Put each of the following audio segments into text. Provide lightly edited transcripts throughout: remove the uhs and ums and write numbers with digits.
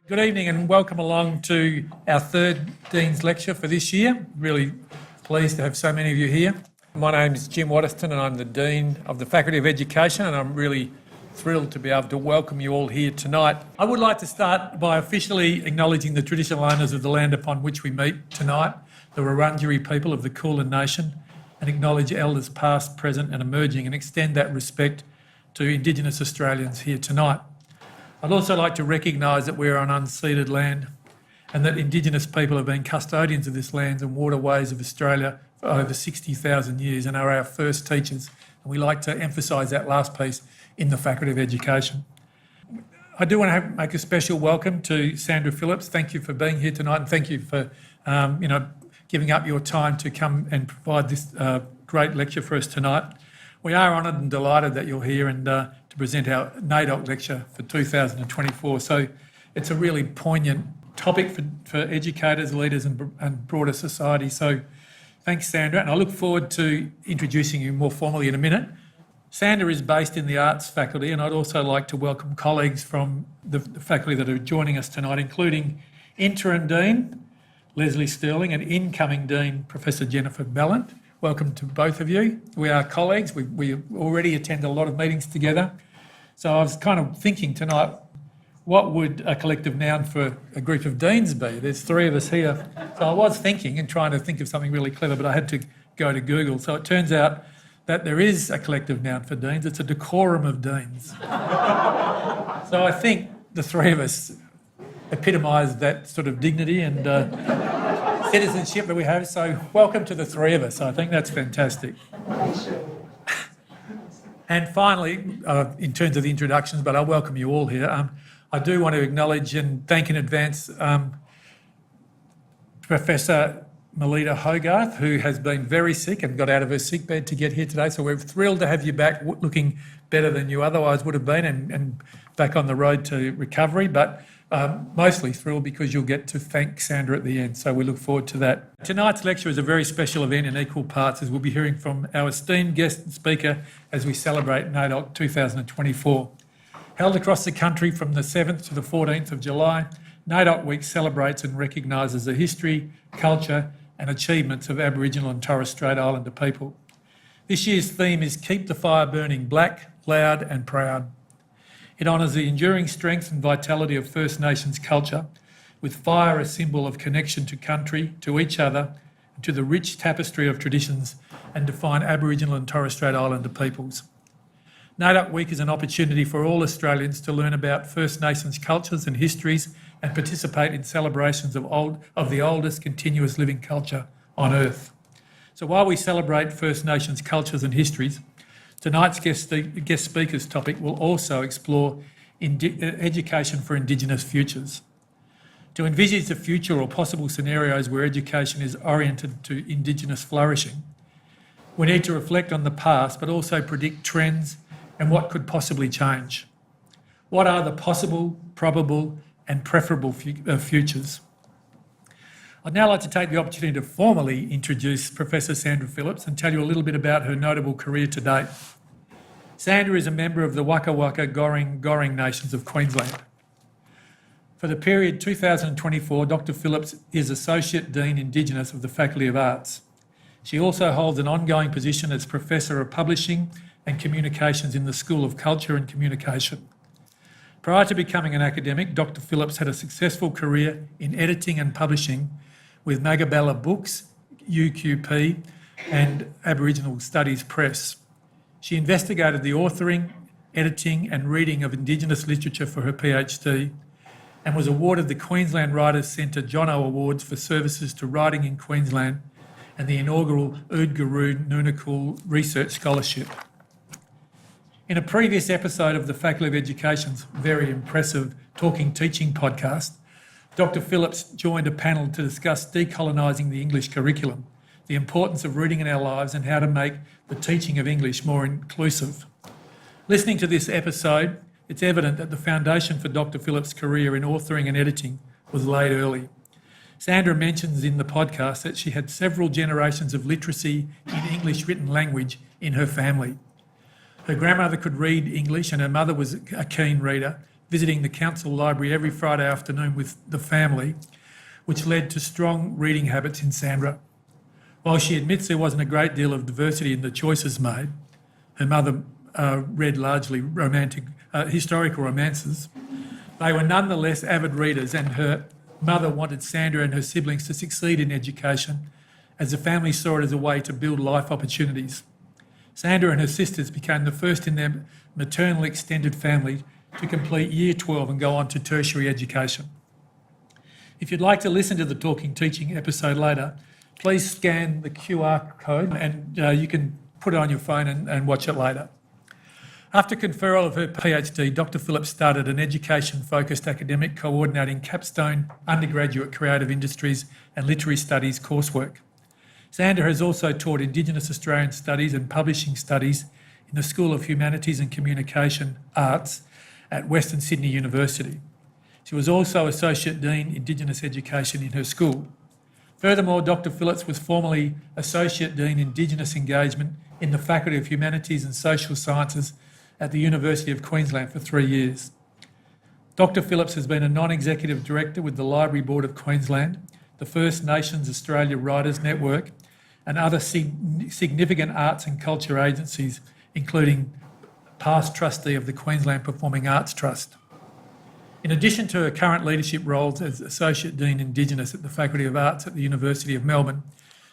Good evening and welcome along to our third Dean's Lecture for this year. Really pleased to have so many of you here. My name is Jim Waterston and I'm the Dean of the Faculty of Education, and I'm really thrilled to be able to welcome you all here tonight. I would like to start by officially acknowledging the traditional owners of the land upon which we meet tonight, the Wurundjeri people of the Kulin Nation, and acknowledge elders past, present and emerging, and extend that respect to Indigenous Australians here tonight. I'd also like to recognise that we're on unceded land and that Indigenous people have been custodians of this land and waterways of Australia for over 60,000 years and are our first teachers. And we like to emphasise that last piece in the Faculty of Education. I do want to make a special welcome to Sandra Phillips. Thank you for being here tonight, and thank you for giving up your time to come and provide this great lecture for us tonight. We are honoured and delighted that you're here and to present our NAIDOC lecture for 2024. So it's a really poignant topic for educators, leaders and broader society. So thanks, Sandra, and I look forward to introducing you more formally in a minute. Sandra is based in the Arts Faculty, and I'd also like to welcome colleagues from the faculty that are joining us tonight, including Interim Dean Leslie Sterling and Incoming Dean Professor Jennifer Ballant. Welcome to both of you. We are colleagues. We already attend a lot of meetings together. So I was kind of thinking tonight, what would a collective noun for a group of deans be? There's three of us here. So I was thinking and trying to think of something really clever, but I had to go to Google. So it turns out that there is a collective noun for deans. It's a decorum of deans. So I think the three of us epitomise that sort of dignity and citizenship that we have. So welcome to the three of us. I think that's fantastic. And finally, in terms of the introductions, but I welcome you all here, I do want to acknowledge and thank in advance Professor Melitta Hogarth, who has been very sick and got out of her sick bed to get here today. So we're thrilled to have you back, looking better than you otherwise would have been, and back on the road to recovery. But mostly thrilled because you'll get to thank Sandra at the end, so we look forward to that. Tonight's lecture is a very special event in equal parts, as we'll be hearing from our esteemed guest speaker as we celebrate NAIDOC 2024. Held across the country from the 7th to the 14th of July, NAIDOC Week celebrates and recognises the history, culture and achievements of Aboriginal and Torres Strait Islander people. This year's theme is Keep the Fire Burning Black, Loud and Proud. It honours the enduring strength and vitality of First Nations culture, with fire a symbol of connection to country, to each other, and to the rich tapestry of traditions and define Aboriginal and Torres Strait Islander peoples. NAIDOC Week is an opportunity for all Australians to learn about First Nations cultures and histories and participate in celebrations of the oldest continuous living culture on Earth. So while we celebrate First Nations cultures and histories, tonight's guest speaker's topic will also explore education for Indigenous futures. To envisage the future or possible scenarios where education is oriented to Indigenous flourishing, we need to reflect on the past but also predict trends and what could possibly change. What are the possible, probable and preferable futures? I'd now like to take the opportunity to formally introduce Professor Sandra Phillips and tell you a little bit about her notable career to date. Sandra is a member of the Waka Waka Gorring Nations of Queensland. For the period 2024, Dr Phillips is Associate Dean Indigenous of the Faculty of Arts. She also holds an ongoing position as Professor of Publishing and Communications in the School of Culture and Communication. Prior to becoming an academic, Dr Phillips had a successful career in editing and publishing with Magabella Books, UQP and Aboriginal Studies Press. She investigated the authoring, editing and reading of Indigenous literature for her PhD and was awarded the Queensland Writers Centre Jono Awards for services to writing in Queensland and the inaugural Oodgeroo Noonakul Research Scholarship. In a previous episode of the Faculty of Education's very impressive Talking Teaching podcast, Dr Phillips joined a panel to discuss decolonising the English curriculum, the importance of reading in our lives and how to make the teaching of English more inclusive. Listening to this episode, it's evident that the foundation for Dr Phillips' career in authoring and editing was laid early. Sandra mentions in the podcast that she had several generations of literacy in English written language in her family. Her grandmother could read English and her mother was a keen reader, visiting the council library every Friday afternoon with the family, which led to strong reading habits in Sandra. While she admits there wasn't a great deal of diversity in the choices made, her mother read largely historical romances, they were nonetheless avid readers, and her mother wanted Sandra and her siblings to succeed in education, as the family saw it as a way to build life opportunities. Sandra and her sisters became the first in their maternal extended family to complete Year 12 and go on to tertiary education. If you'd like to listen to the Talking Teaching episode later, please scan the QR code and you can put it on your phone and watch it later. After conferral of her PhD, Dr Phillips started an education-focused academic coordinating capstone undergraduate creative industries and literary studies coursework. Sandra has also taught Indigenous Australian Studies and Publishing Studies in the School of Humanities and Communication Arts at Western Sydney University. She was also Associate Dean Indigenous Education in her school. Furthermore, Dr Phillips was formerly Associate Dean Indigenous Engagement in the Faculty of Humanities and Social Sciences at the University of Queensland for 3 years. Dr Phillips has been a non-executive director with the Library Board of Queensland, the First Nations Australia Writers Network, and other significant arts and culture agencies, including past trustee of the Queensland Performing Arts Trust. In addition to her current leadership roles as Associate Dean Indigenous at the Faculty of Arts at the University of Melbourne,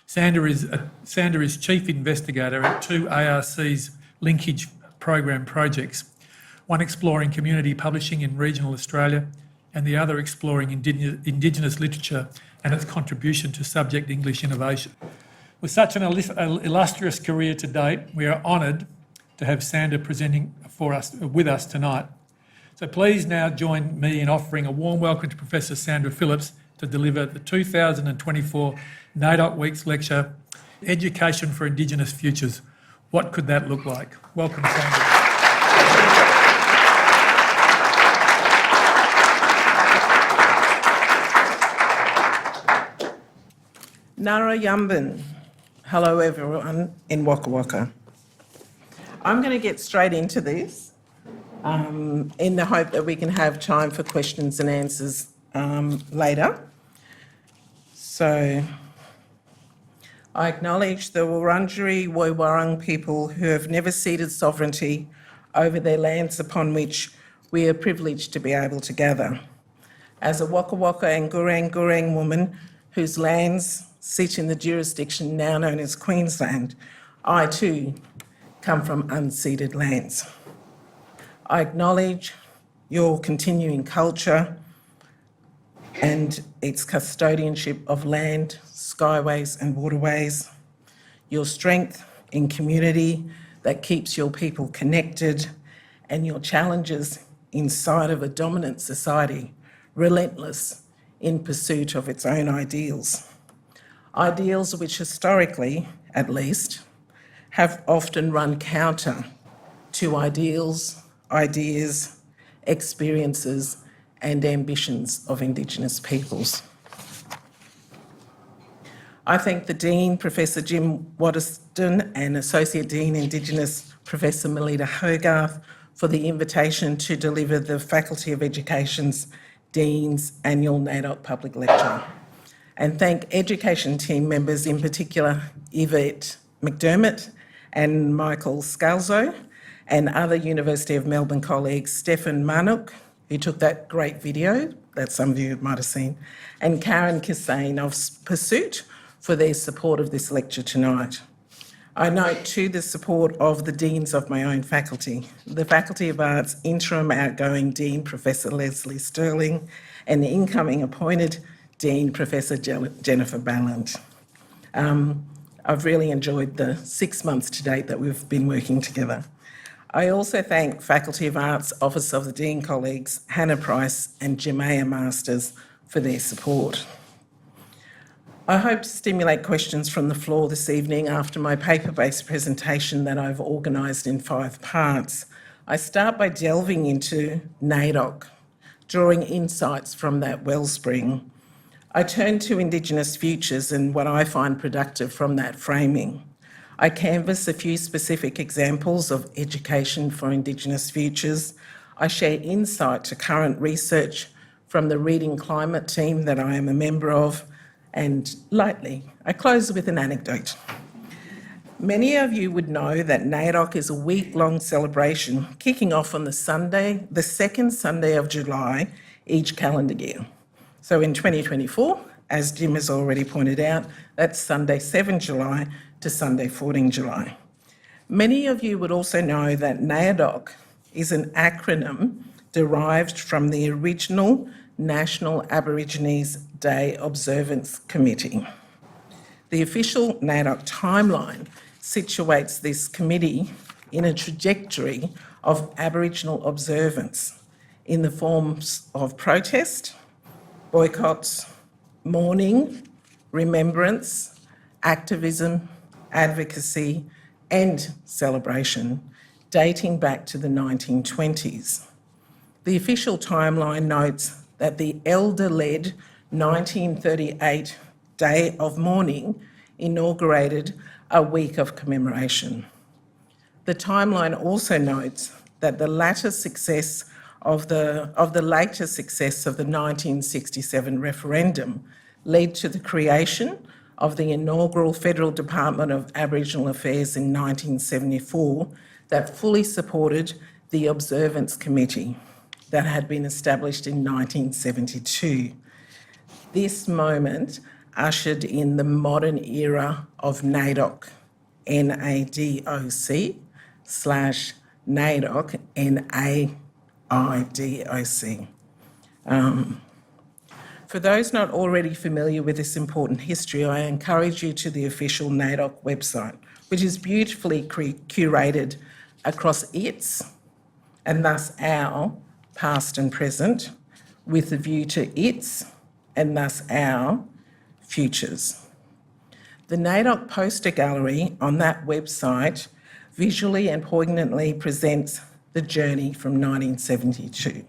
Sandra is Chief Investigator at 2 ARC's linkage program projects, one exploring community publishing in regional Australia and the other exploring Indigenous literature and its contribution to subject English innovation. With such an illustrious career to date, we are honoured to have Sandra presenting with us tonight. So please now join me in offering a warm welcome to Professor Sandra Phillips to deliver the 2024 NAIDOC Week's lecture, Education for Indigenous Futures. What could that look like? Welcome, Sandra. Nara Yumbin. Hello everyone in Waka Waka. I'm going to get straight into this in the hope that we can have time for questions and answers later. So I acknowledge the Wurundjeri Woiwurrung people who have never ceded sovereignty over their lands upon which we are privileged to be able to gather. As a Waka Waka and Gurang Gurang woman whose lands sit in the jurisdiction now known as Queensland, I too come from unceded lands. I acknowledge your continuing culture and its custodianship of land, skyways and waterways, your strength in community that keeps your people connected, and your challenges inside of a dominant society, relentless in pursuit of its own ideals. Ideals which historically, at least, have often run counter to ideals, ideas, experiences and ambitions of Indigenous peoples. I thank the Dean, Professor Jim Waterston, and Associate Dean Indigenous Professor Melitta Hogarth for the invitation to deliver the Faculty of Education's Dean's Annual NAIDOC Public Lecture. And thank education team members, in particular Yvette McDermott and Michael Scalzo, and other University of Melbourne colleagues, Stefan Marnook, who took that great video that some of you might have seen, and Karen Kissane of Pursuit for their support of this lecture tonight. I note too the support of the deans of my own faculty, the Faculty of Arts interim outgoing Dean Professor Leslie Sterling and the incoming appointed Dean Professor Jennifer Ballant. I've really enjoyed the 6 months to date that we've been working together. I also thank Faculty of Arts Office of the Dean colleagues Hannah Price and Jemaya Masters for their support. I hope to stimulate questions from the floor this evening after my paper-based presentation that I've organised in 5 parts. I start by delving into NAIDOC, drawing insights from that wellspring. I turn to Indigenous Futures and what I find productive from that framing. I canvass a few specific examples of education for Indigenous futures. I share insight to current research from the Reading Climate team that I am a member of, and lightly, I close with an anecdote. Many of you would know that NAIDOC is a week-long celebration kicking off on the second Sunday of July each calendar year. So in 2024, as Jim has already pointed out, that's Sunday 7 July to Sunday 14 July. Many of you would also know that NAIDOC is an acronym derived from the original National Aborigines Day Observance Committee. The official NAIDOC timeline situates this committee in a trajectory of Aboriginal observance in the forms of protest, boycotts, mourning, remembrance, activism, advocacy, and celebration dating back to the 1920s. The official timeline notes that the elder-led 1938 Day of Mourning inaugurated a week of commemoration. The timeline also notes that the later success of the 1967 referendum led to the creation of the inaugural Federal Department of Aboriginal Affairs in 1974 that fully supported the Observance Committee that had been established in 1972. This moment ushered in the modern era of NAIDOC, NADOC / NAIDOC, NAIDOC. For those not already familiar with this important history, I encourage you to the official NAIDOC website, which is beautifully curated across its, and thus our, past and present, with a view to its, and thus our, futures. The NAIDOC poster gallery on that website visually and poignantly presents the journey from 1972,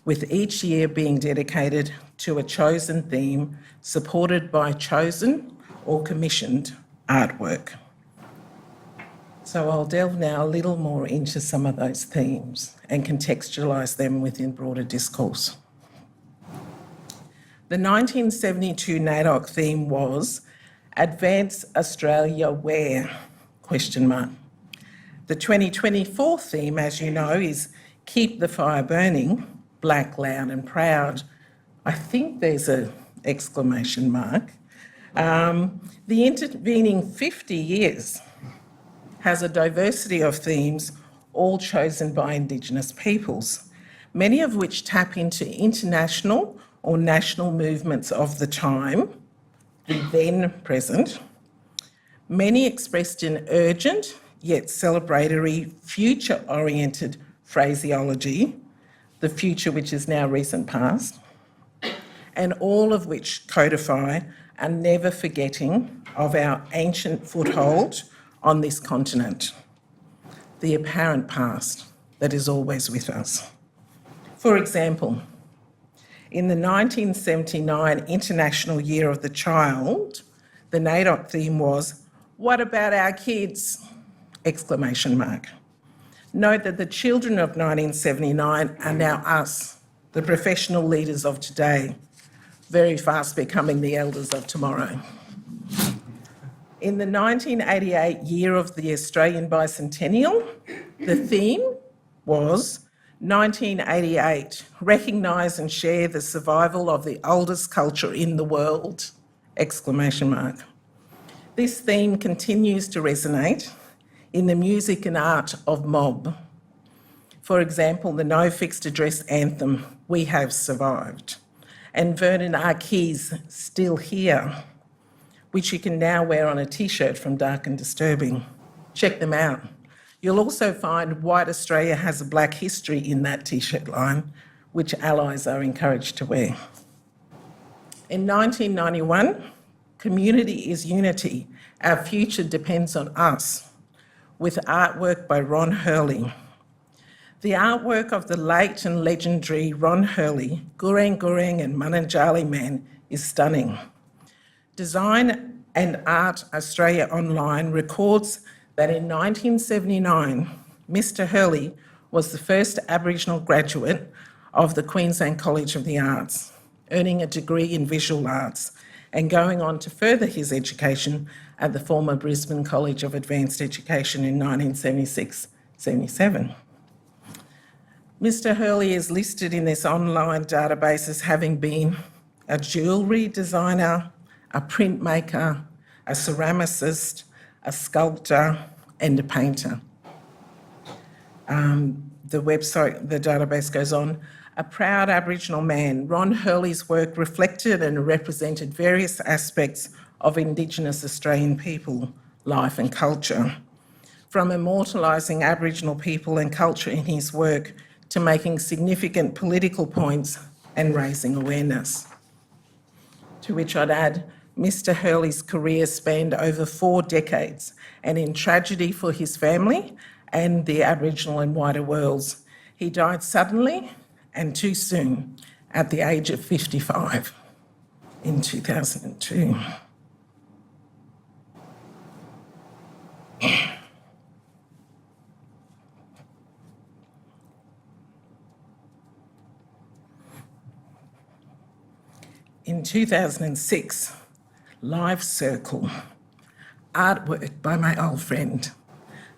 with each year being dedicated to a chosen theme supported by chosen or commissioned artwork. So I'll delve now a little more into some of those themes and contextualise them within broader discourse. The 1972 NAIDOC theme was Advance Australia Where? The 2024 theme, as you know, is Keep the Fire Burning, Black, Loud and Proud. I think there's an exclamation mark. The intervening 50 years has a diversity of themes, all chosen by Indigenous peoples, many of which tap into international or national movements of the time, the then present, many expressed in urgent yet celebratory future-oriented phraseology, the future which is now recent past, and all of which codify a never forgetting of our ancient foothold on this continent, the apparent past that is always with us. For example, in the 1979 International Year of the Child, the NAIDOC theme was, What about our kids? Note that the children of 1979 are now us, the professional leaders of today, very fast becoming the elders of tomorrow. In the 1988 year of the Australian Bicentennial, the theme was 1988, recognise and share the survival of the oldest culture in the world, ! This theme continues to resonate in the music and art of mob. For example, the No Fixed Address anthem, We Have Survived, and Vernon Arkey's Still Here, which you can now wear on a t-shirt from Dark and Disturbing. Check them out. You'll also find White Australia Has a Black History in that t-shirt line, which allies are encouraged to wear. In 1991, Community is Unity, Our Future Depends on Us, with artwork by Ron Hurley. The artwork of the late and legendary Ron Hurley, Gureng Gureng and Mananjali Man, is stunning. Design and Art Australia Online records that in 1979, Mr. Hurley was the first Aboriginal graduate of the Queensland College of the Arts, earning a degree in visual arts and going on to further his education at the former Brisbane College of Advanced Education in 1976-77. Mr. Hurley is listed in this online database as having been a jewellery designer, a printmaker, a ceramicist, a sculptor and a painter. The database goes on. A proud Aboriginal man, Ron Hurley's work reflected and represented various aspects of Indigenous Australian people, life and culture, from immortalising Aboriginal people and culture in his work to making significant political points and raising awareness. To which I'd add, Mr. Hurley's career spanned over 4 decades, and in tragedy for his family and the Aboriginal and wider worlds, he died suddenly and too soon at the age of 55 in 2002. In 2006, Live Circle, artwork by my old friend,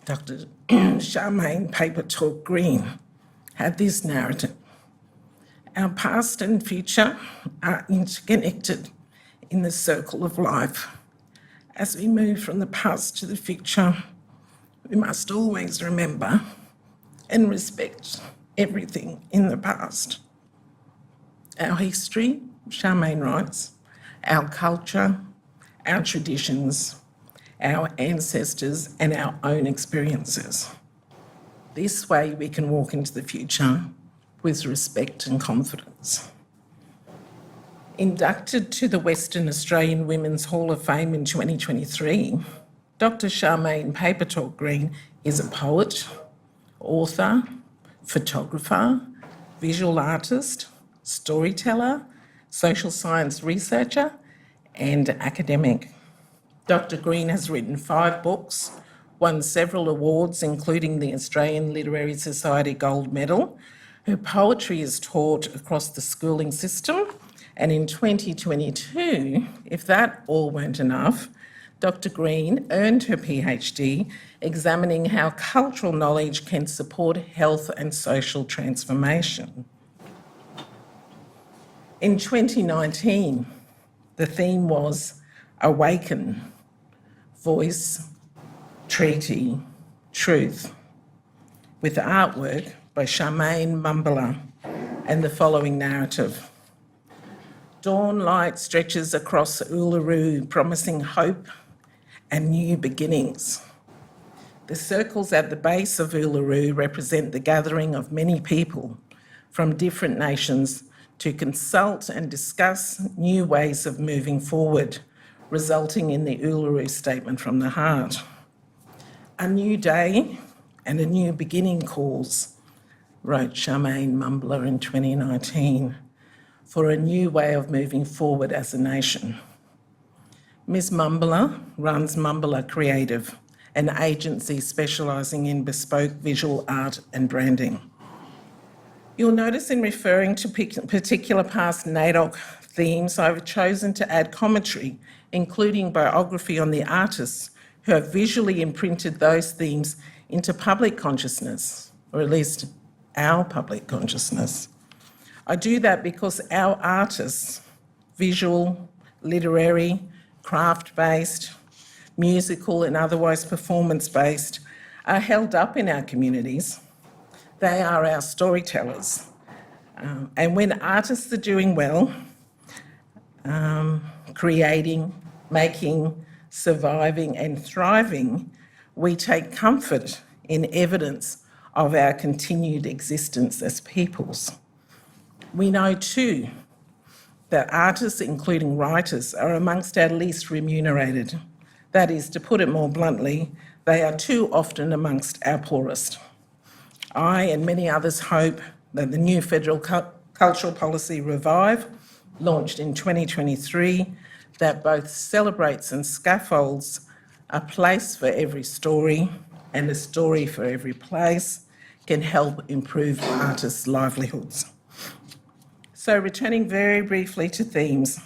Dr. Charmaine Paper Talk Green, had this narrative. Our past and future are interconnected in the circle of life. As we move from the past to the future, we must always remember and respect everything in the past. Our history, Charmaine writes, our culture, our traditions, our ancestors and our own experiences. This way we can walk into the future with respect and confidence. Inducted to the Western Australian Women's Hall of Fame in 2023, Dr. Charmaine Paper Talk Green is a poet, author, photographer, visual artist, storyteller, social science researcher and academic. Dr. Green has written 5 books, won several awards including the Australian Literary Society Gold Medal. Her poetry is taught across the schooling system, and in 2022, if that all weren't enough, Dr. Green earned her PhD examining how cultural knowledge can support health and social transformation. In 2019, the theme was Awaken, Voice, Treaty, Truth, with artwork by Charmaine Mumbler and the following narrative. Dawn light stretches across Uluru, promising hope and new beginnings. The circles at the base of Uluru represent the gathering of many people from different nations to consult and discuss new ways of moving forward, resulting in the Uluru Statement from the Heart. A new day and a new beginning calls, wrote Charmaine Mumbler in 2019, for a new way of moving forward as a nation. Ms. Mumbler runs Mumbler Creative, an agency specialising in bespoke visual art and branding. You'll notice in referring to particular past NAIDOC themes, I've chosen to add commentary, including biography on the artists who have visually imprinted those themes into public consciousness, or at least our public consciousness. I do that because our artists, visual, literary, craft-based, musical and otherwise performance-based, are held up in our communities. They are our storytellers. And when artists are doing well, creating, making, surviving and thriving, we take comfort in evidence of our continued existence as peoples. We know too that artists, including writers, are amongst our least remunerated. That is, to put it more bluntly, they are too often amongst our poorest. I and many others hope that the new Federal Cultural Policy Revive, launched in 2023, that both celebrates and scaffolds a place for every story and a story for every place, can help improve artists' livelihoods. So returning very briefly to themes.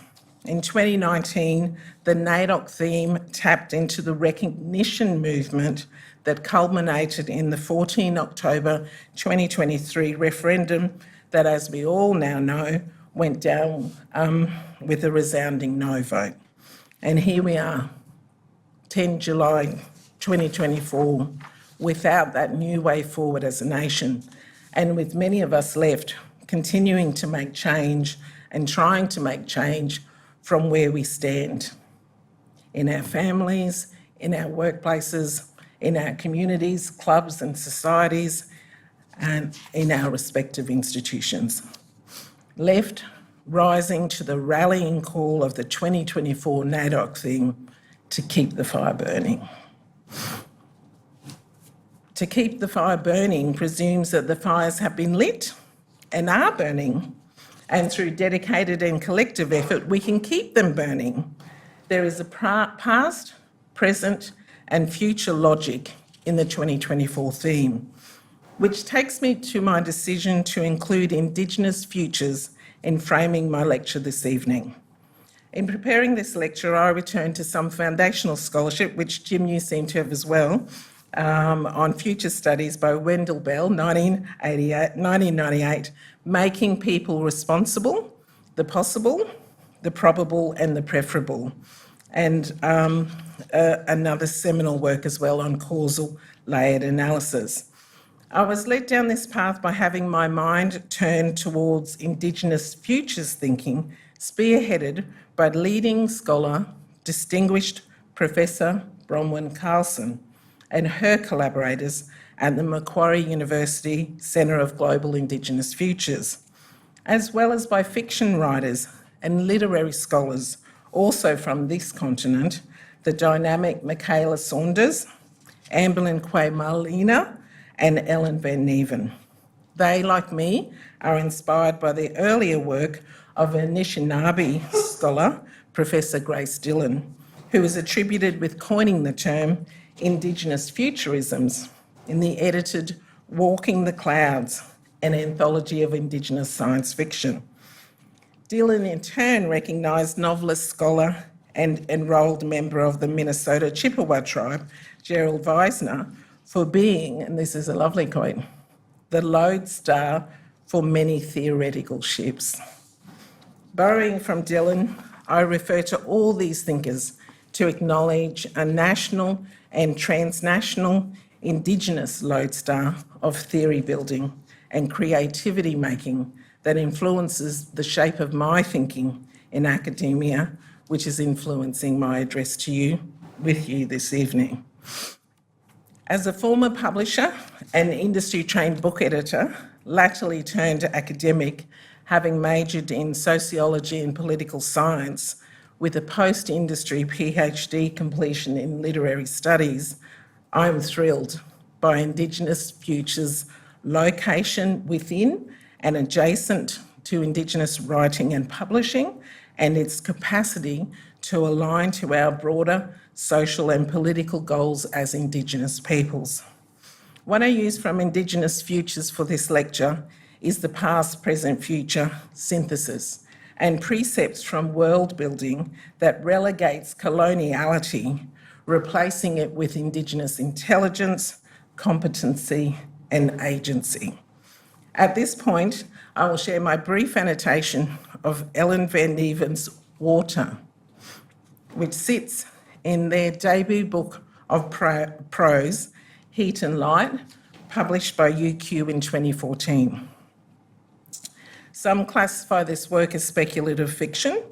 In 2019, the NAIDOC theme tapped into the recognition movement that culminated in the 14 October 2023 referendum that, as we all now know, went down with a resounding no vote. And here we are, 10 July 2024, without that new way forward as a nation, and with many of us left continuing to make change and trying to make change from where we stand, in our families, in our workplaces, in our communities, clubs and societies, and in our respective institutions. Left rising to the rallying call of the 2024 NAIDOC theme to keep the fire burning. To keep the fire burning presumes that the fires have been lit and are burning, and through dedicated and collective effort, we can keep them burning. There is a past, present, and future logic in the 2024 theme, which takes me to my decision to include Indigenous Futures in framing my lecture this evening. In preparing this lecture, I returned to some foundational scholarship, which Jim, you seem to have as well, on future studies by Wendell Bell, 1998, Making People Responsible, the Possible, the Probable and the Preferable, and another seminal work as well on causal layered analysis. I was led down this path by having my mind turned towards Indigenous futures thinking, spearheaded by leading scholar, distinguished Professor Bronwyn Carlson, and her collaborators at the Macquarie University Centre of Global Indigenous Futures, as well as by fiction writers and literary scholars, also from this continent, the dynamic Michaela Saunders, Amberlyn Quay-Marlena, and Ellen Van Neven. They, like me, are inspired by the earlier work of Anishinaabe scholar, Professor Grace Dillon, who is attributed with coining the term Indigenous Futurisms in the edited Walking the Clouds, an anthology of Indigenous science fiction. Dillon in turn recognised novelist, scholar and enrolled member of the Minnesota Chippewa tribe, Gerald Weisner, for being, and this is a lovely quote, the lodestar for many theoretical ships. Borrowing from Dillon, I refer to all these thinkers to acknowledge a national and transnational Indigenous lodestar of theory building and creativity making that influences the shape of my thinking in academia, which is influencing my address to you, with you this evening. As a former publisher and industry-trained book editor, latterly turned academic, having majored in sociology and political science, with a post-industry PhD completion in literary studies, I'm thrilled by Indigenous Futures' location within and adjacent to Indigenous writing and publishing, and its capacity to align to our broader social and political goals as Indigenous peoples. What I use from Indigenous Futures for this lecture is the past, present, future synthesis and precepts from world building that relegates coloniality, replacing it with Indigenous intelligence, competency and agency. At this point, I will share my brief annotation of Ellen Van Neven's Water, which sits in their debut book of prose, Heat and Light, published by UQ in 2014. Some classify this work as speculative fiction.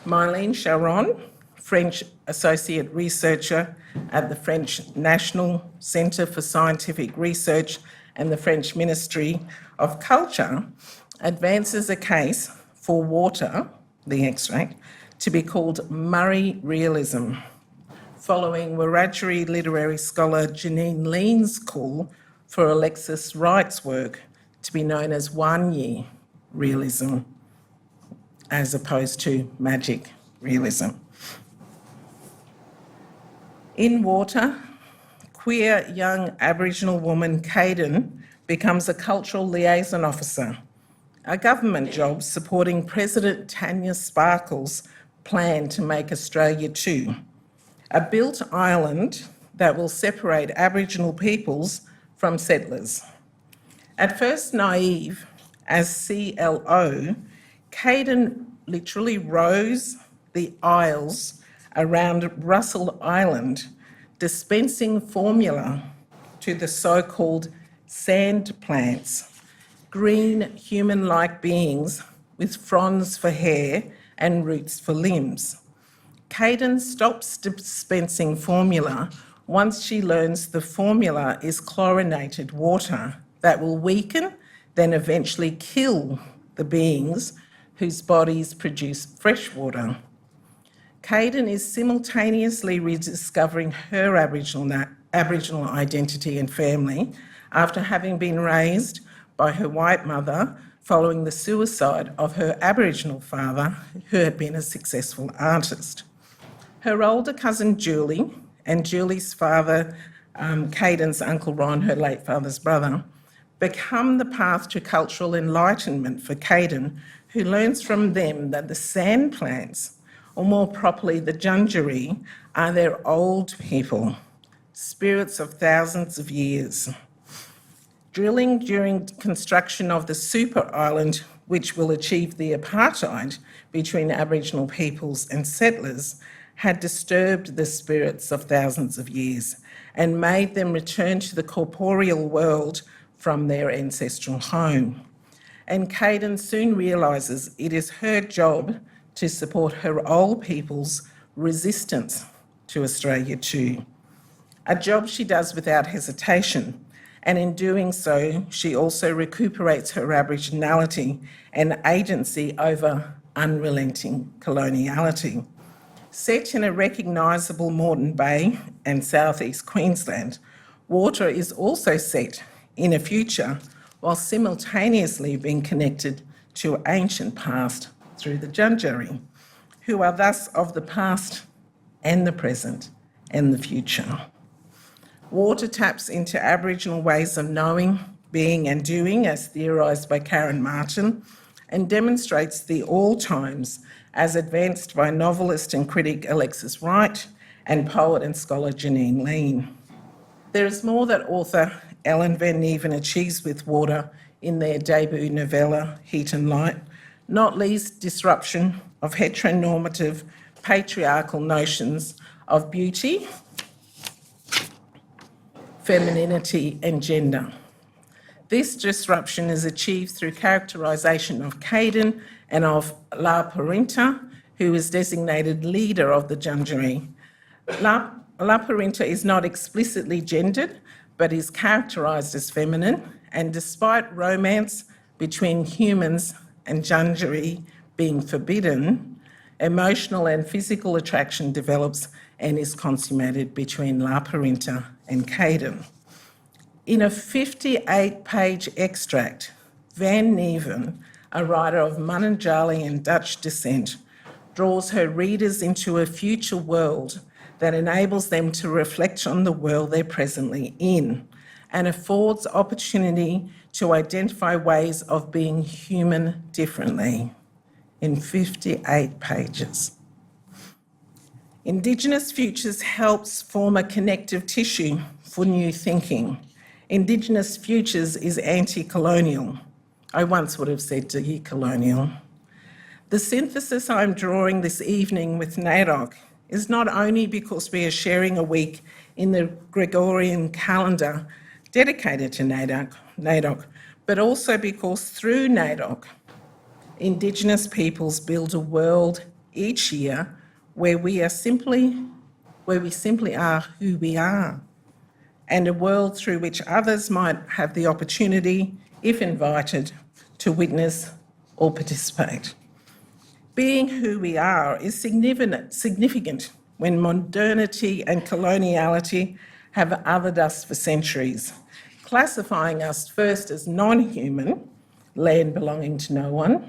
Mylène Charon, French associate researcher at the French National Centre for Scientific Research and the French Ministry of Culture, advances a case for Water, the extract, to be called Murray realism, following Wiradjuri literary scholar Janine Lean's call for Alexis Wright's work to be known as one-year realism, as opposed to magic realism. In Water, queer young Aboriginal woman Caden becomes a cultural liaison officer, a government job supporting President Tanya Sparkle's plan to make Australia two, a built island that will separate Aboriginal peoples from settlers. At first naive as CLO, Caden literally rows the aisles around Russell Island, dispensing formula to the so-called sand plants, green human-like beings with fronds for hair and roots for limbs. Caden stops dispensing formula once she learns the formula is chlorinated water that will weaken, then eventually kill the beings whose bodies produce fresh water. Caden is simultaneously rediscovering her Aboriginal identity and family after having been raised by her white mother following the suicide of her Aboriginal father, who had been a successful artist. Her older cousin Julie and Julie's father, Caden's uncle Ron, her late father's brother, become the path to cultural enlightenment for Caden, who learns from them that the sand plants, or more properly the Djundjeri, are their old people, spirits of thousands of years. Drilling during construction of the super island, which will achieve the apartheid between Aboriginal peoples and settlers, had disturbed the spirits of thousands of years and made them return to the corporeal world from their ancestral home. And Caden soon realises it is her job to support her old people's resistance to Australia too, a job she does without hesitation. And in doing so, she also recuperates her Aboriginality and agency over unrelenting coloniality. Set in a recognisable Moreton Bay and southeast Queensland, water is also set in a future while simultaneously being connected to ancient past through the Djundjeri, who are thus of the past and the present and the future. Water taps into Aboriginal ways of knowing, being and doing, as theorised by Karen Martin, and demonstrates the all times as advanced by novelist and critic Alexis Wright and poet and scholar Janine Lean. There is more that author Ellen Van Neven achieves with water in their debut novella, Heat and Light, not least disruption of heteronormative patriarchal notions of beauty, femininity and gender. This disruption is achieved through characterisation of Caden and of La Parinta, who is designated leader of the Djundjeri. La Parinta is not explicitly gendered, but is characterised as feminine, and despite romance between humans and Djundjeri being forbidden, emotional and physical attraction develops and is consummated between La Parinta and Caden. In a 58-page extract, Van Neven, a writer of Mununjali and Dutch descent, draws her readers into a future world that enables them to reflect on the world they're presently in and affords opportunity to identify ways of being human differently in 58 pages. Indigenous Futures helps form a connective tissue for new thinking. Indigenous Futures is anti-colonial. I once would have said decolonial. The synthesis I'm drawing this evening with NAIDOC is not only because we are sharing a week in the Gregorian calendar dedicated to NAIDOC, but also because through NAIDOC, Indigenous peoples build a world each year where we simply are who we are, and a world through which others might have the opportunity, if invited, to witness or participate. Being who we are is significant when modernity and coloniality have othered us for centuries, classifying us first as non-human, land belonging to no one,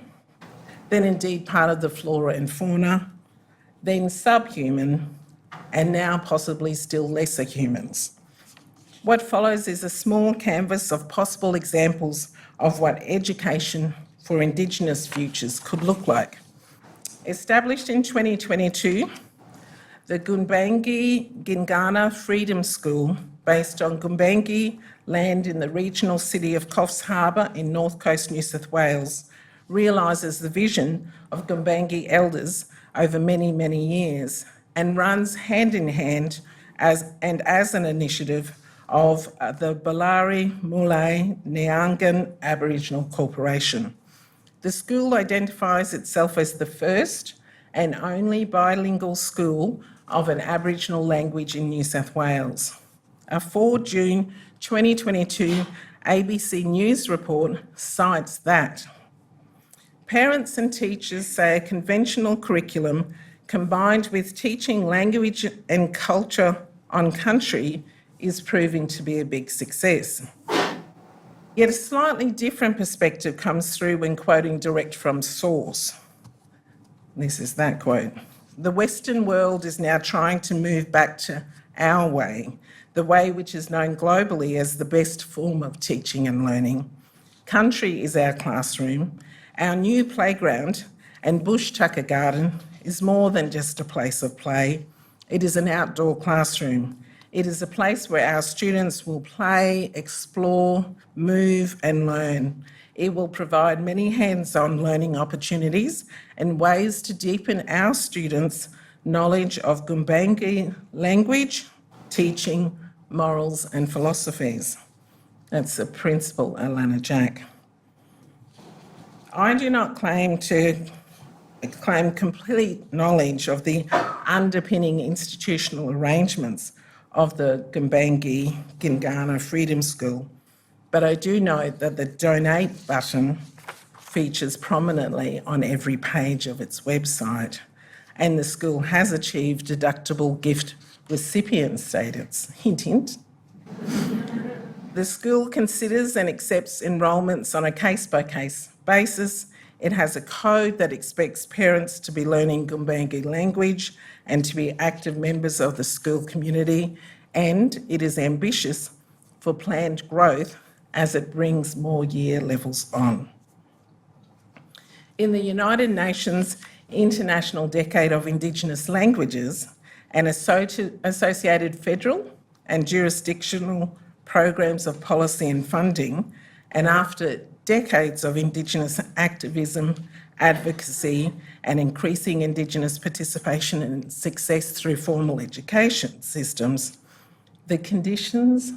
then indeed part of the flora and fauna, then subhuman, and now possibly still lesser humans. What follows is a small canvas of possible examples of what education for Indigenous futures could look like. Established in 2022, the Gumbaynggirr Gingana Freedom School, based on Gumbaynggirr land in the regional city of Coffs Harbour in North Coast New South Wales, realises the vision of Gumbaynggirr elders over many, many years and runs hand in hand as an initiative of the Balari Mulay Nyangan Aboriginal Corporation. The school identifies itself as the first and only bilingual school of an Aboriginal language in New South Wales. A 4 June 2022 ABC News report cites that parents and teachers say a conventional curriculum combined with teaching language and culture on country is proving to be a big success. Yet a slightly different perspective comes through when quoting direct from source. This is that quote. The Western world is now trying to move back to our way, the way which is known globally as the best form of teaching and learning. Country is our classroom. Our new playground and bush tucker garden is more than just a place of play. It is an outdoor classroom. It is a place where our students will play, explore, move and learn. It will provide many hands-on learning opportunities and ways to deepen our students' knowledge of Gumbaynggirr language, teaching, morals and philosophies. That's the principal, Alana Jack. I do not claim complete knowledge of the underpinning institutional arrangements of the Gumbaynggirr Gingana Freedom School, but I do note that the donate button features prominently on every page of its website, and the school has achieved deductible gift recipient status. Hint, hint. The school considers and accepts enrolments on a case-by-case basis. It has a code that expects parents to be learning Gumbaynggirr language and to be active members of the school community, and it is ambitious for planned growth as it brings more year levels on. In the United Nations International Decade of Indigenous Languages, and associated federal and jurisdictional programs of policy and funding, and after decades of Indigenous activism, advocacy and increasing Indigenous participation and success through formal education systems, the conditions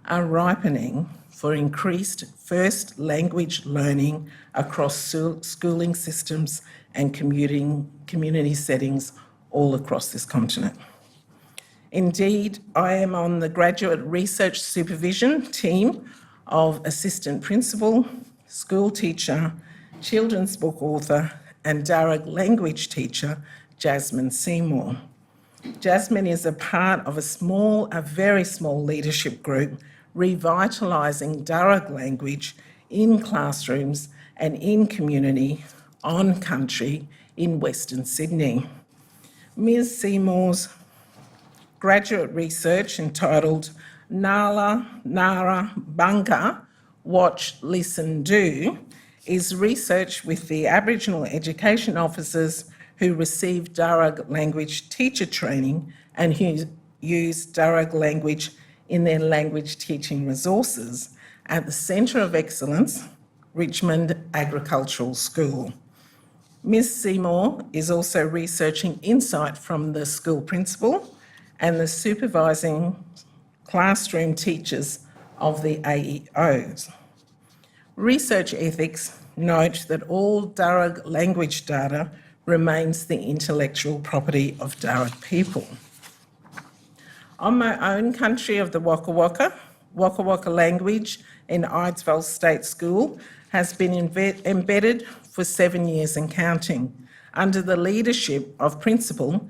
are ripening for increased first language learning across schooling systems and community settings all across this continent. Indeed, I am on the graduate research supervision team of assistant principal, school teacher, children's book author and Darug language teacher, Jasmine Seymour. Jasmine is a part of a very small leadership group revitalising Darug language in classrooms and in community, on country in Western Sydney. Ms Seymour's graduate research entitled Nala Nara Bunga, Watch, Listen, Do, is research with the Aboriginal education officers who received Darug language teacher training and who use Darug language in their language teaching resources at the Centre of Excellence, Richmond Agricultural School. Ms Seymour is also researching insight from the school principal and the supervising classroom teachers of the AEOs. Research ethics note that all Darug language data remains the intellectual property of Darug people. On my own country of the Waka Waka language in Eidsvoll State School has been embedded for 7 years and counting under the leadership of Principal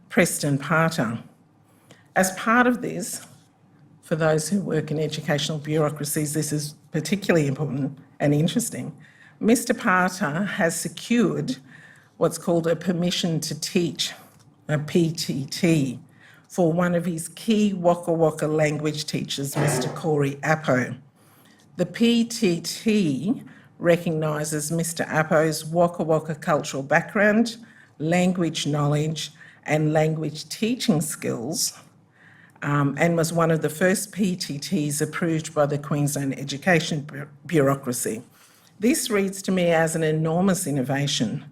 Preston Parter. As part of this, for those who work in educational bureaucracies, this is particularly important and interesting. Mr. Parter has secured what's called a permission to teach, a PTT, for one of his key Waka Waka language teachers, Mr. Corey Appo. The PTT recognises Mr. Appo's Waka Waka cultural background, language knowledge and language teaching skills, and was one of the first PTTs approved by the Queensland Education Bureaucracy. This reads to me as an enormous innovation,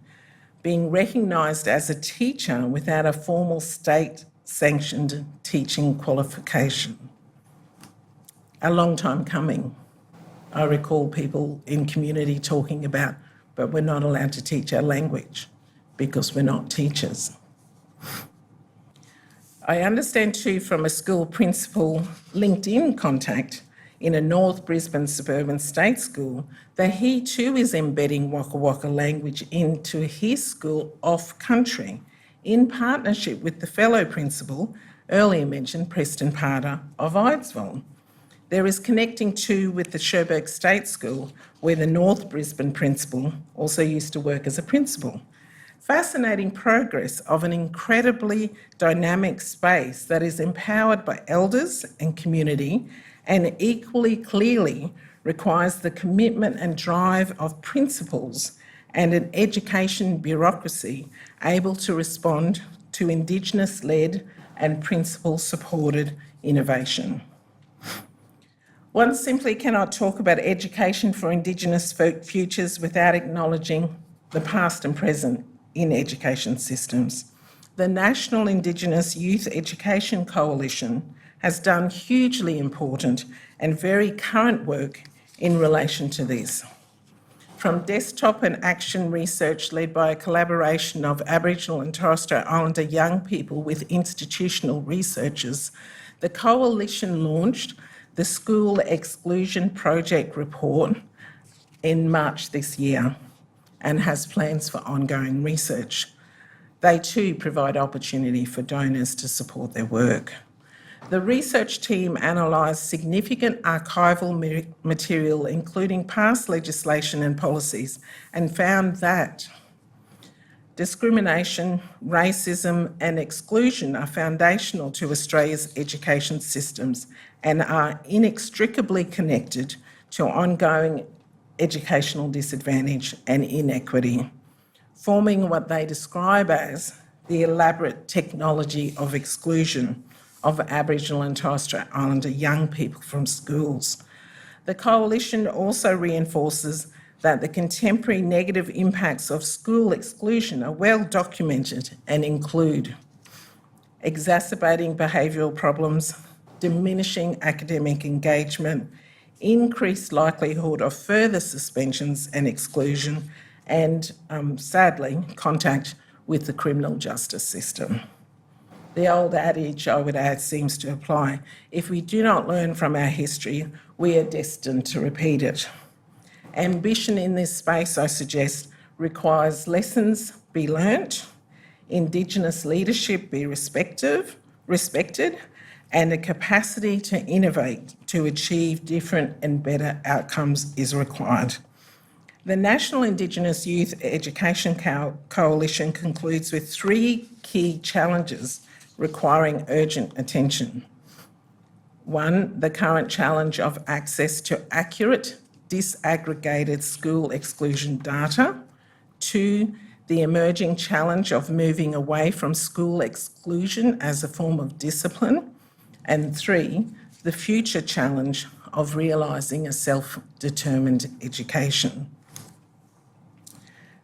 being recognised as a teacher without a formal state-sanctioned teaching qualification. A long time coming. I recall people in community talking about, but we're not allowed to teach our language because we're not teachers. I understand too from a school principal LinkedIn contact in a North Brisbane suburban state school that he too is embedding Waka Waka language into his school off-country in partnership with the fellow principal, earlier mentioned Preston Parter of Eidsvoll. There is connecting too with the Cherbourg State School, where the North Brisbane principal also used to work as a principal. Fascinating progress of an incredibly dynamic space that is empowered by elders and community, and equally clearly requires the commitment and drive of principals and an education bureaucracy able to respond to Indigenous-led and principal-supported innovation. One simply cannot talk about education for Indigenous futures without acknowledging the past and present in education systems. The National Indigenous Youth Education Coalition has done hugely important and very current work in relation to this. From desktop and action research led by a collaboration of Aboriginal and Torres Strait Islander young people with institutional researchers, the coalition launched the School Exclusion Project report in March this year and has plans for ongoing research. They too provide opportunity for donors to support their work. The research team analysed significant archival material, including past legislation and policies, and found that discrimination, racism and exclusion are foundational to Australia's education systems and are inextricably connected to ongoing educational disadvantage and inequity, forming what they describe as the elaborate technology of exclusion of Aboriginal and Torres Strait Islander young people from schools. The coalition also reinforces that the contemporary negative impacts of school exclusion are well documented and include exacerbating behavioural problems, diminishing academic engagement, increased likelihood of further suspensions and exclusion, and sadly, contact with the criminal justice system. The old adage, I would add, seems to apply. If we do not learn from our history, we are destined to repeat it. Ambition in this space, I suggest, requires lessons be learnt, Indigenous leadership be respected, and a capacity to innovate to achieve different and better outcomes is required. The National Indigenous Youth Education Coalition concludes with 3 key challenges requiring urgent attention. 1, the current challenge of access to accurate, disaggregated school exclusion data. 2, the emerging challenge of moving away from school exclusion as a form of discipline. And 3, the future challenge of realising a self-determined education.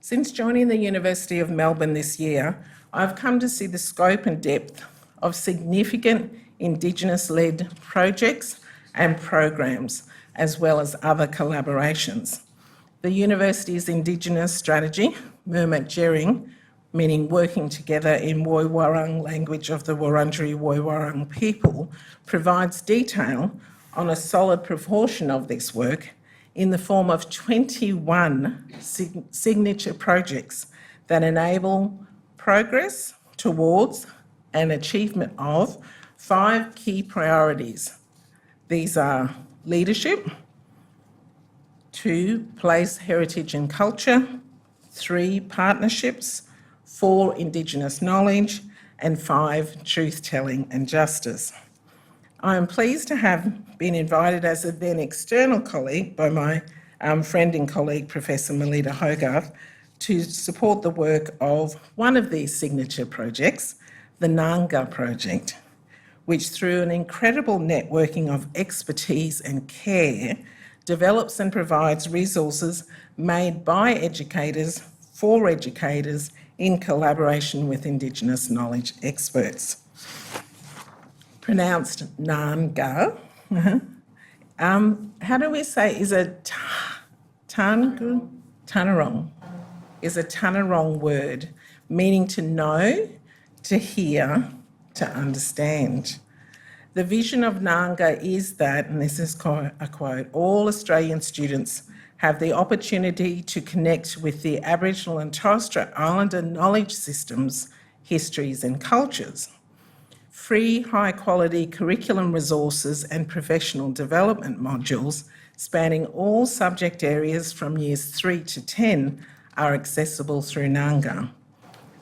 Since joining the University of Melbourne this year, I've come to see the scope and depth of significant Indigenous-led projects and programs, as well as other collaborations. The university's Indigenous strategy, Murmak Jering, meaning working together in Woiwurrung language of the Wurundjeri Woiwurrung people, provides detail on a solid proportion of this work in the form of 21 signature projects that enable progress towards and achievement of 5 key priorities. These are leadership, 2, place, heritage and culture, 3, partnerships, 4, Indigenous knowledge, and 5, truth-telling and justice. I am pleased to have been invited as a then external colleague by my friend and colleague, Professor Melitta Hogarth, to support the work of one of these signature projects, the Nanga project, which through an incredible networking of expertise and care develops and provides resources made by educators for educators in collaboration with Indigenous knowledge experts. Pronounced Nanga. How do we say, is a Tanarong? Is a Tanarong word, meaning to know, to hear, to understand. The vision of Nanga is that, and this is a quote, all Australian students have the opportunity to connect with the Aboriginal and Torres Strait Islander knowledge systems, histories and cultures. Free, high-quality curriculum resources and professional development modules spanning all subject areas from years 3 to 10 are accessible through Nanga.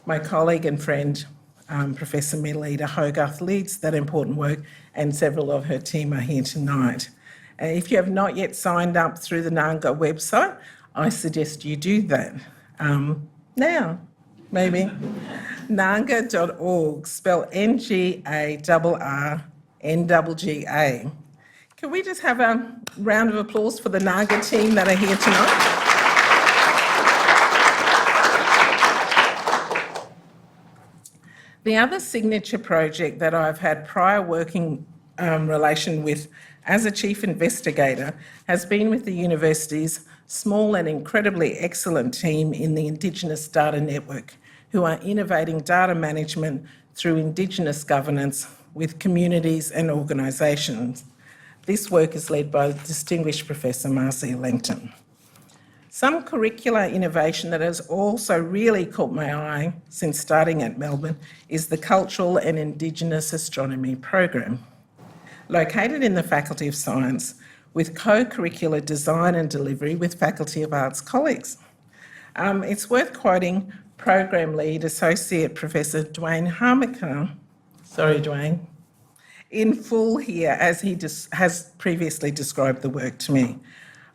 My colleague and friend, Professor Melitta Hogarth, leads that important work, and several of her team are here tonight. If you have not yet signed up through the Nanga website, I suggest you do that now, maybe. Nanga.org, spelled N-G-A-R-R-N-G-G-A. Can we just have a round of applause for the Nanga team that are here tonight? The other signature project that I've had prior working relation with as a chief investigator has been with the university's small and incredibly excellent team in the Indigenous Data Network, who are innovating data management through Indigenous governance with communities and organisations. This work is led by distinguished Professor Marcia Langton. Some curricular innovation that has also really caught my eye since starting at Melbourne is the Cultural and Indigenous Astronomy program. Located in the Faculty of Science with co-curricular design and delivery with Faculty of Arts colleagues. It's worth quoting Program Lead Associate Professor Dwayne Harmaker, sorry Dwayne, in full here as he has previously described the work to me.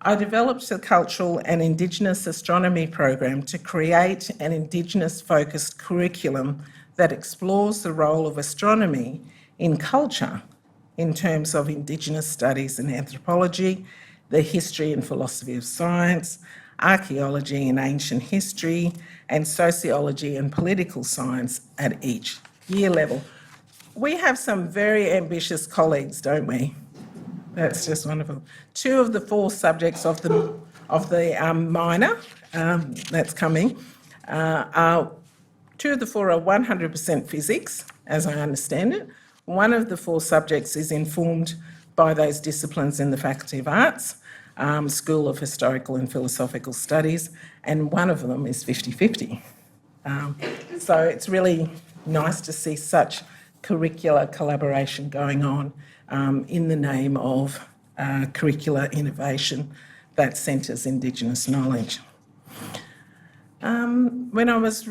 I developed a cultural and Indigenous astronomy program to create an Indigenous-focused curriculum that explores the role of astronomy in culture in terms of Indigenous studies and anthropology, the history and philosophy of science, archaeology and ancient history, and sociology and political science at each year level. We have some very ambitious colleagues, don't we? That's just wonderful. 2 of the 4 subjects of the minor that's coming, 2 of the 4 are 100% physics, as I understand it. 1 of the 4 subjects is informed by those disciplines in the Faculty of Arts, School of Historical and Philosophical Studies, and 1 of them is 50-50. So it's really nice to see such curricular collaboration going on in the name of curricular innovation that centres Indigenous knowledge. When I was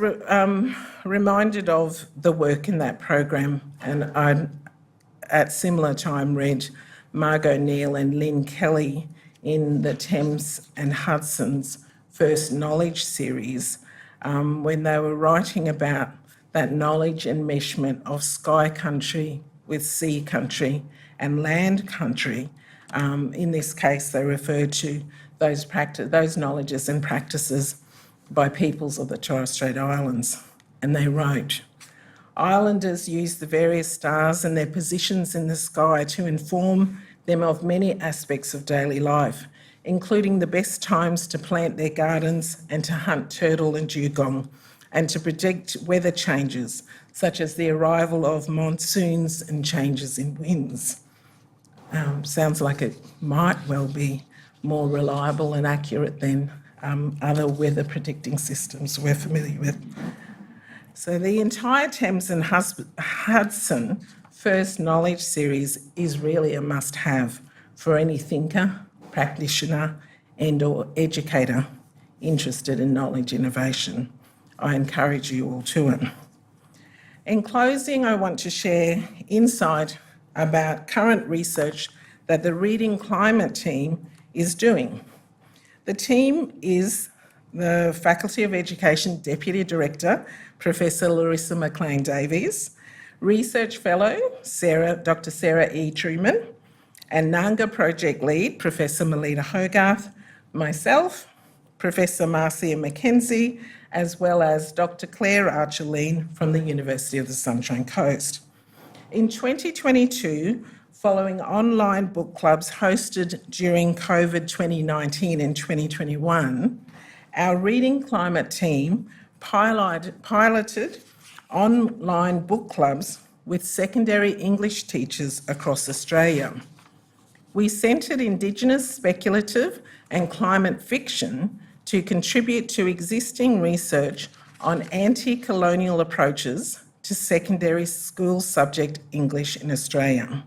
reminded of the work in that program, and I at similar time read Margot Neal and Lynn Kelly in the Thames and Hudson's First Knowledge series, when they were writing about that knowledge enmeshment of sky country with sea country and land country. In this case, they referred to those knowledges and practices by peoples of the Torres Strait Islands. And they wrote, "Islanders use the various stars and their positions in the sky to inform them of many aspects of daily life, including the best times to plant their gardens and to hunt turtle and dugong, and to predict weather changes, such as the arrival of monsoons and changes in winds." Sounds like it might well be more reliable and accurate than other weather predicting systems we're familiar with. So the entire Thames and Hudson First Knowledge series is really a must-have for any thinker, practitioner and or educator interested in knowledge innovation. I encourage you all to it. In closing, I want to share insight about current research that the Reading Climate team is doing. The team is the Faculty of Education Deputy Director, Professor Larissa McLean-Davies, Research Fellow, Dr. Sarah E. Truman, and Nanga Project Lead, Professor Melitta Hogarth, myself, Professor Marcia McKenzie, as well as Dr. Claire Archer-Lean from the University of the Sunshine Coast. In 2022, following online book clubs hosted during COVID 2019 and 2021, our Reading Climate team piloted online book clubs with secondary English teachers across Australia. We centred Indigenous, speculative and climate fiction to contribute to existing research on anti-colonial approaches to secondary school subject English in Australia.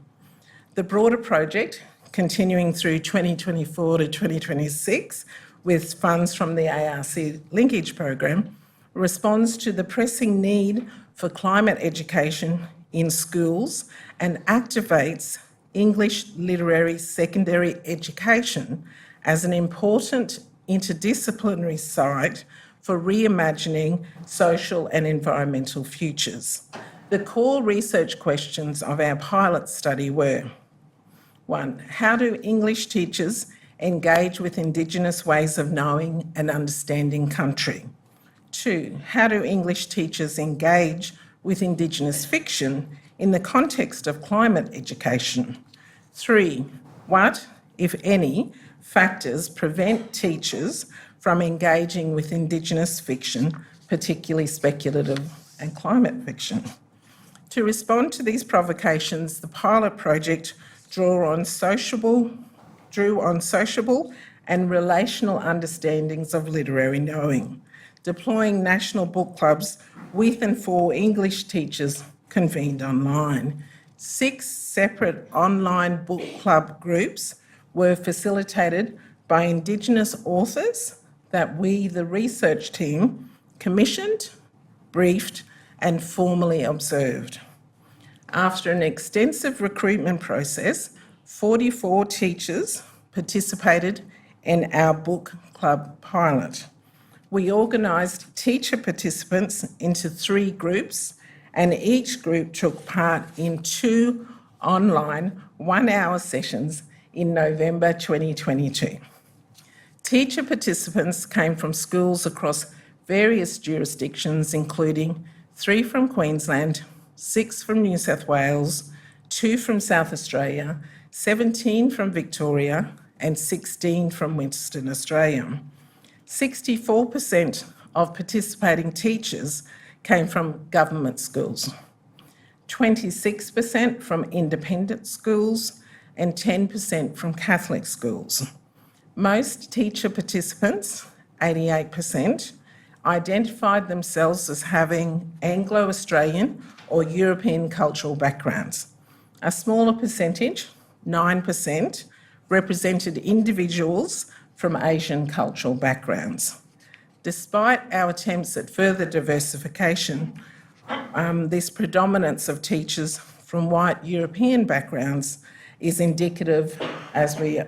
The broader project, continuing through 2024 to 2026 with funds from the ARC Linkage Program, responds to the pressing need for climate education in schools and activates English literary secondary education as an important interdisciplinary site for reimagining social and environmental futures. The core research questions of our pilot study were: 1, how do English teachers engage with Indigenous ways of knowing and understanding country? 2, how do English teachers engage with Indigenous fiction in the context of climate education? 3, what, if any, factors prevent teachers from engaging with Indigenous fiction, particularly speculative and climate fiction? To respond to these provocations, the pilot project drew on sociable and relational understandings of literary knowing, deploying national book clubs with and for English teachers convened online. 6 separate online book club groups were facilitated by Indigenous authors that we, the research team, commissioned, briefed and formally observed. After an extensive recruitment process, 44 teachers participated in our book club pilot. We organised teacher participants into 3 groups, and each group took part in 2 online 1-hour sessions in November 2022. Teacher participants came from schools across various jurisdictions, including 3 from Queensland, 6 from New South Wales, 2 from South Australia, 17 from Victoria, and 16 from Western Australia. 64% of participating teachers came from government schools, 26% from independent schools, and 10% from Catholic schools. Most teacher participants, 88%, identified themselves as having Anglo-Australian or European cultural backgrounds. A smaller percentage, 9%, represented individuals from Asian cultural backgrounds. Despite our attempts at further diversification, this predominance of teachers from white European backgrounds is indicative, as we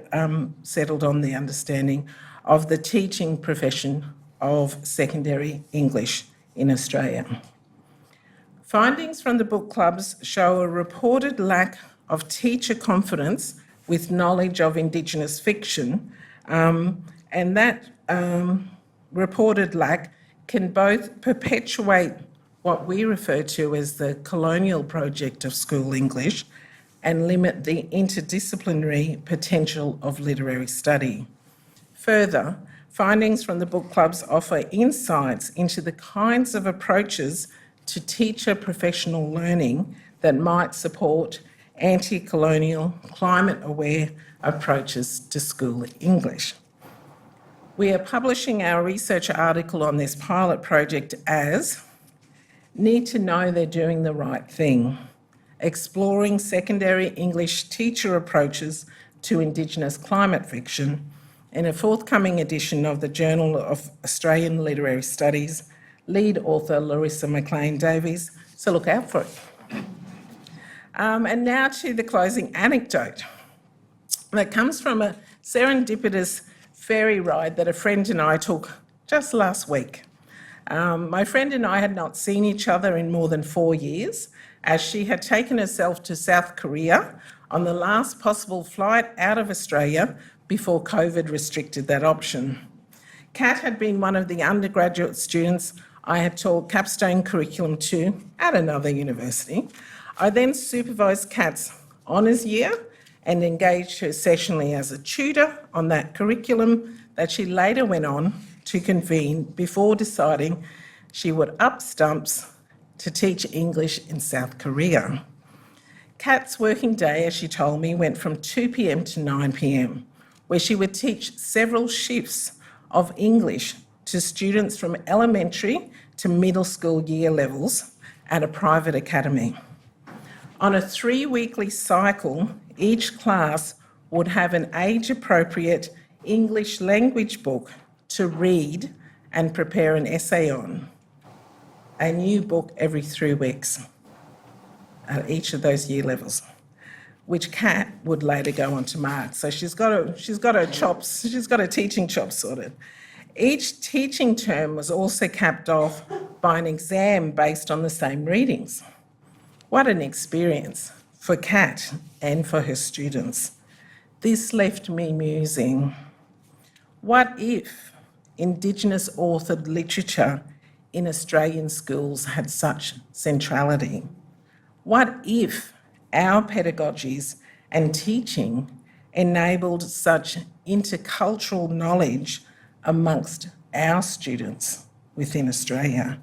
settled on the understanding, of the teaching profession of secondary English in Australia. Findings from the book clubs show a reported lack of teacher confidence with knowledge of Indigenous fiction, and that reported lack can both perpetuate what we refer to as the colonial project of school English and limit the interdisciplinary potential of literary study. Further, findings from the book clubs offer insights into the kinds of approaches to teacher professional learning that might support anti-colonial, climate-aware approaches to school English. We are publishing our research article on this pilot project as Need to Know They're Doing the Right Thing, Exploring Secondary English Teacher Approaches to Indigenous Climate Fiction, in a forthcoming edition of the Journal of Australian Literary Studies, lead author Larissa McLean-Davies, So look out for it. And now to the closing anecdote. That comes from a serendipitous ferry ride that a friend and I took just last week. My friend and I had not seen each other in more than 4 years, as she had taken herself to South Korea on the last possible flight out of Australia before COVID restricted that option. Kat had been one of the undergraduate students I had taught capstone curriculum to at another university. I then supervised Kat's honours year and engaged her sessionally as a tutor on that curriculum that she later went on to convene before deciding she would up stumps to teach English in South Korea. Kat's working day, as she told me, went from 2 p.m. to 9 p.m, where she would teach several shifts of English to students from elementary to middle school year levels at a private academy. On a 3-weekly cycle, each class would have an age-appropriate English language book to read and prepare an essay on. A new book every 3 weeks at each of those year levels, which Kat would later go on to mark. So she's got her teaching chops sorted. Each teaching term was also capped off by an exam based on the same readings. What an experience for Kat and for her students. This left me musing. What if Indigenous authored literature in Australian schools had such centrality? What if our pedagogies and teaching enabled such intercultural knowledge amongst our students within Australia?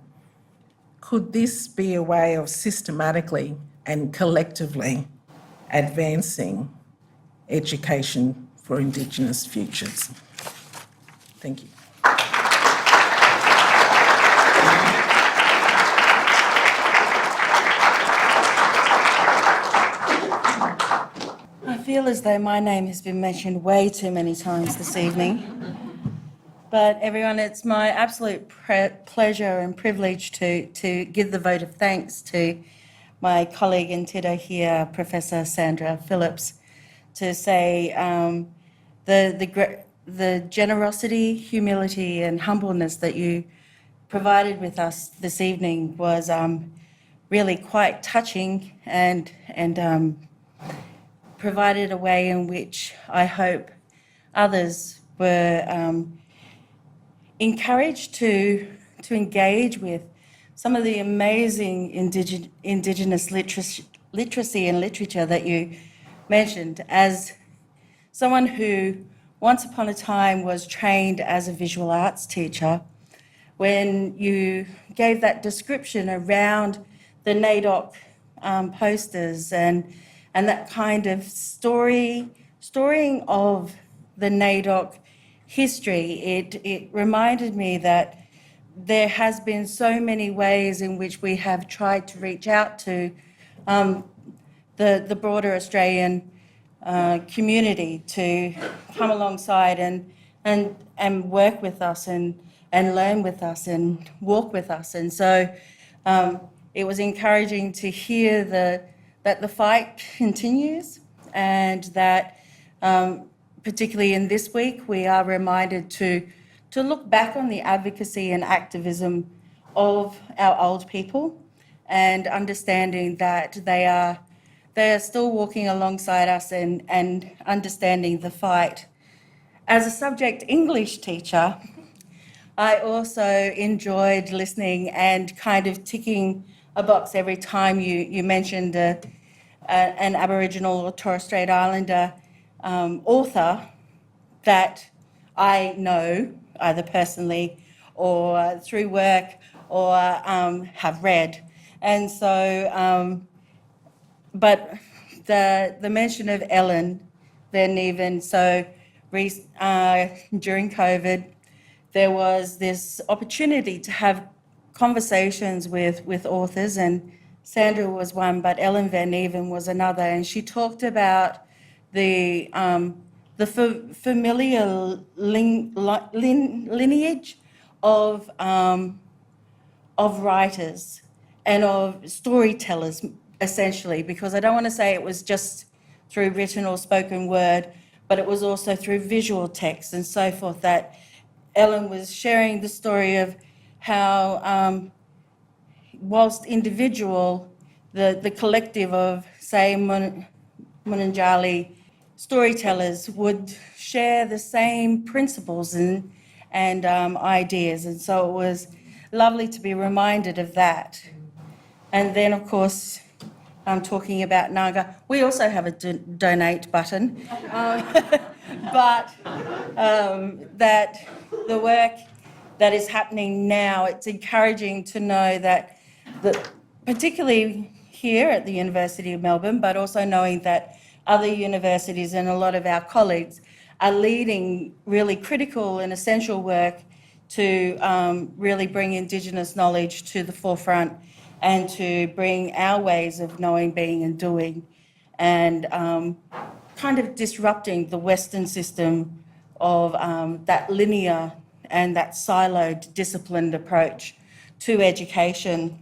Could this be a way of systematically and collectively advancing education for Indigenous futures? Thank you. I feel as though my name has been mentioned way too many times this evening. But everyone, it's my absolute pleasure and privilege to give the vote of thanks to my colleague in Tiddo here, Professor Sandra Phillips, to say the generosity, humility and humbleness that you provided with us this evening was really quite touching and provided a way in which I hope others were encouraged to engage with some of the amazing Indigenous literacy and literature that you mentioned. As someone who once upon a time was trained as a visual arts teacher, when you gave that description around the NAIDOC posters and that kind of storying of the NAIDOC history, it reminded me that there has been so many ways in which we have tried to reach out to the broader Australian community to come alongside and work with us and learn with us and walk with us. And so it was encouraging to hear that the fight continues, and that particularly in this week, we are reminded to look back on the advocacy and activism of our old people, and understanding that they are still walking alongside us and understanding the fight. As a subject English teacher, I also enjoyed listening and kind of ticking a box every time you mentioned an Aboriginal or Torres Strait Islander author that I know either personally or through work or have read. And so, but the mention of Ellen Verneven, so during COVID, there was this opportunity to have conversations with authors, and Sandra was one, but Ellen Verneven was another, and she talked about the familiar lineage of writers, and of storytellers, essentially, because I don't want to say it was just through written or spoken word, but it was also through visual text and so forth, that Ellen was sharing the story of how, whilst individual, the collective of, say, Munanjali storytellers would share the same principles and ideas. And so it was lovely to be reminded of that. And then, of course, I'm talking about Naga. We also have a donate button, but that the work that is happening now, it's encouraging to know that, particularly here at the University of Melbourne, but also knowing that other universities and a lot of our colleagues are leading really critical and essential work to really bring Indigenous knowledge to the forefront and to bring our ways of knowing, being and doing, and kind of disrupting the Western system of that linear and that siloed, disciplined approach to education.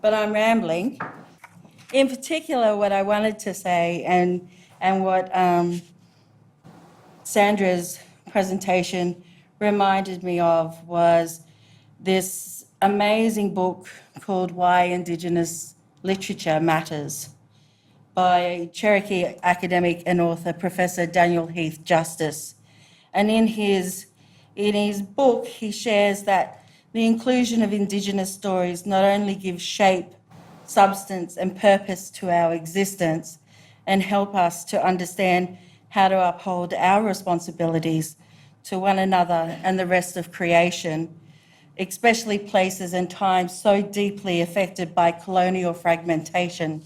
But I'm rambling. In particular, what I wanted to say and what Sandra's presentation reminded me of was this amazing book called Why Indigenous Literature Matters by Cherokee academic and author Professor Daniel Heath Justice. And in his book, he shares that the inclusion of Indigenous stories not only gives shape, substance and purpose to our existence and help us to understand how to uphold our responsibilities to one another and the rest of creation, especially places and times so deeply affected by colonial fragmentation.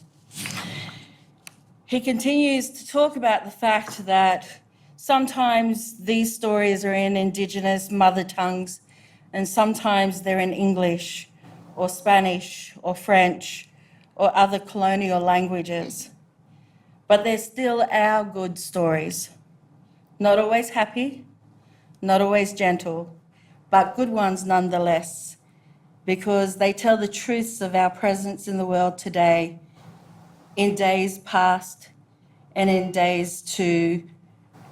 He continues to talk about the fact that sometimes these stories are in Indigenous mother tongues and sometimes they're in English or Spanish or French or other colonial languages. But they're still our good stories. Not always happy, not always gentle, but good ones nonetheless, because they tell the truths of our presence in the world today, in days past and in days to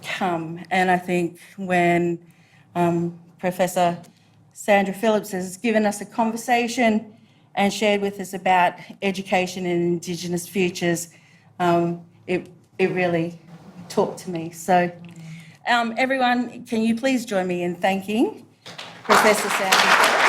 come. And I think when Professor Sandra Phillips has given us a conversation and shared with us about education and Indigenous futures, it really talked to me. So everyone, can you please join me in thanking Professor Sandra Phillips?